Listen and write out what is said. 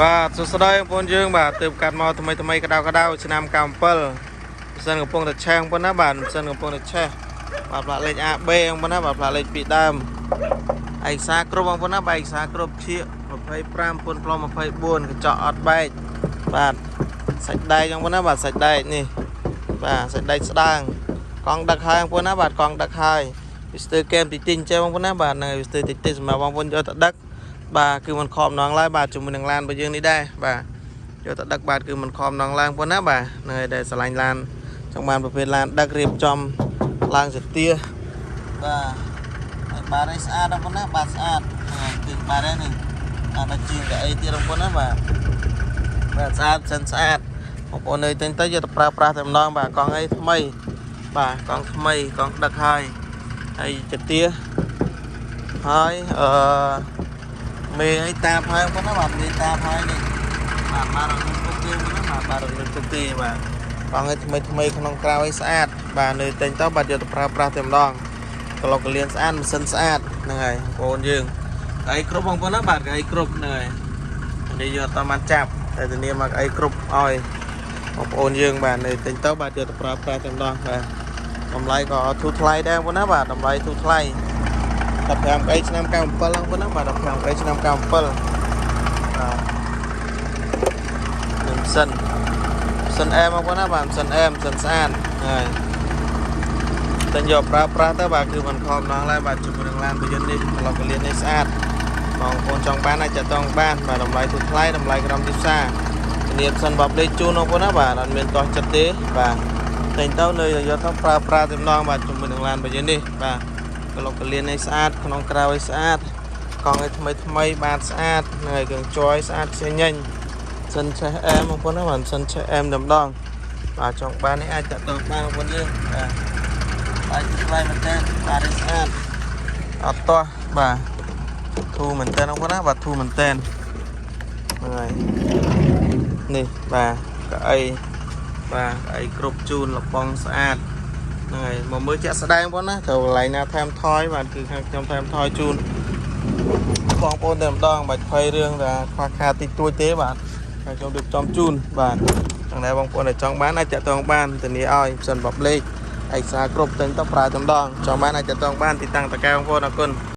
បាទសួស្តីបងប្អូនយើងបាទទើបកាត់មកថ្មីក្តៅឆ្នាំ97សិនកំពុងតែឆាំងប៉ុណ្ណាបាទសិនកំពុងតែឆេះបាទផ្លាកលេខ AB បងប្អូនណាបាទផ្លាកលេខពីដើមឯកសារគ្រប់បងប្អូនណាបាទឯកសារគ្រប់ឈៀក25ពុនប្លុំ24កញ្ចក់អត់បែកបាទសាច់ដែកបងប្អូនណាបាទសាច់ដែកនេះបាទសាច់ដែកស្ដាងកង់ដឹកហើយបងប្អូនណាបាទកង់ដឹកហើយវាស្ទើរកែមតិចចេះបងប្អូនណាបាទនៅវាស្ទើរតិចសម្រាប់បងប្អូនយកទៅដឹកបាទគឺมันខំនងឡើយបាទជាមួយនឹងឡានរបស់យើងនេះដែរបាទយកទៅដឹកបាទគឺมันខំនងឡើងប៉ុណ្ណាបាទនៅឯដែលឆ្លាញ់ឡានចង់បានប្រភេទឡានដឹករៀបចំឡើងសទាបាទហើយបាទឲ្យស្អាតបងប្អូនណាបាទស្អាតគឺបាទនេះអត់ជាងកៅអីទៀតបងប្អូនណាបាទស្អាតសិនស្អាតបងប្អូននៅទិញទៅយកទៅប្រើប្រាស់តែម្ដងបាទកង់អីថ្មីបាទកង់ថ្មីកង់ដឹកហើយសទាហើយមេឲ្យតាផហើយបងប្អូនណាបាទមេតាផហើយនេះបាទរត់ទុកទេបងប្អូនណាបាទរត់ទុកទេបាទបងឲ្យថ្មីក្នុងក្រៅឲ្យស្អាតបាទនៅទិញទៅបាទយកទៅប្រើប្រាស់តែម្ដងក្លុកកលៀនស្អាតម៉ាស៊ីនស្អាតហ្នឹងហើយបងប្អូនយើងអីគ្រប់បងប្អូនណាបាទអីគ្រប់ហ្នឹងហើយនេះយកទៅបានចាប់តែធានាមកអីគ្រប់ឲ្យបងប្អូនយើងបាទនៅទិញទៅបាទយកទៅប្រើប្រាស់តែម្ដងបាទតម្លៃក៏ធូរថ្លៃដែរបងប្អូនណាបាទតម្លៃធូរថ្លៃ15កៃឆ្នាំ97បងប្អូនណាបាទ15កៃឆ្នាំ97បាទនឹងសិនអែមបងប្អូនណាបាទសិនអែមសិនស្អាតហើយតែយកប្រើប្រាស់ទៅបាទគឺមិនខំណងឡើយបាទជាមួយនឹងឡានប្រយុទ្ធនេះក្លុកកលៀននេះស្អាតបងប្អូនចង់បានអាចចាក់តងបានបាទតម្លៃធូរថ្លៃតម្លៃក្រមទីផ្សារធានាសិនបបលេខជូនបងប្អូនណាបាទអត់មានតោះចិត្តទេបាទតែទៅនៅយកទៅប្រើប្រាស់តែម្ដងបាទជាមួយនឹងឡានប្រយុទ្ធនេះបាទក្លុកកលៀននេះស្អាតក្នុងក្រៅឲ្យស្អាតកង់ឲ្យថ្មីបាទស្អាតហើយគ្រឿងជ័រស្អាតខ្ចីញញសិនឆេះអែមបងប្អូនណាបាទសិនឆេះអែមតែម្ដងបាទចង់បាននេះអាចតាក់ទងបានបងប្អូនយើងបាទអាចថ្លៃមែនតើបាទស្អាតអត់ទាស់បាទធូរមែនតើបងប្អូនណាបាទធូរមែនតើហ្នឹងហើយនេះបាទកៅអីបាទកៅអីគ្រប់ជូនលបងស្អាតហ្នឹងហើយមកមើលជាក់ស្ដែងបងប្អូនណាត្រូវកន្លែងណាថែមថយបាទគឺខាងខ្ញុំថែមថយជូនបងប្អូនតែម្ដងបាច់ភ័យរឿងថាខ្វះខាតតិចតួចទេបាទខាងខ្ញុំរៀបចំជូនបាទទាំងដែរបងប្អូនដែលចង់បានអាចតាក់ទងបានធានាឲ្យសិនបបលេខឯកសារគ្រប់ទិញទៅប្រើតែម្ដងចង់បានអាចតាក់ទងបានទីតាំងតកែបងប្អូនអរគុណ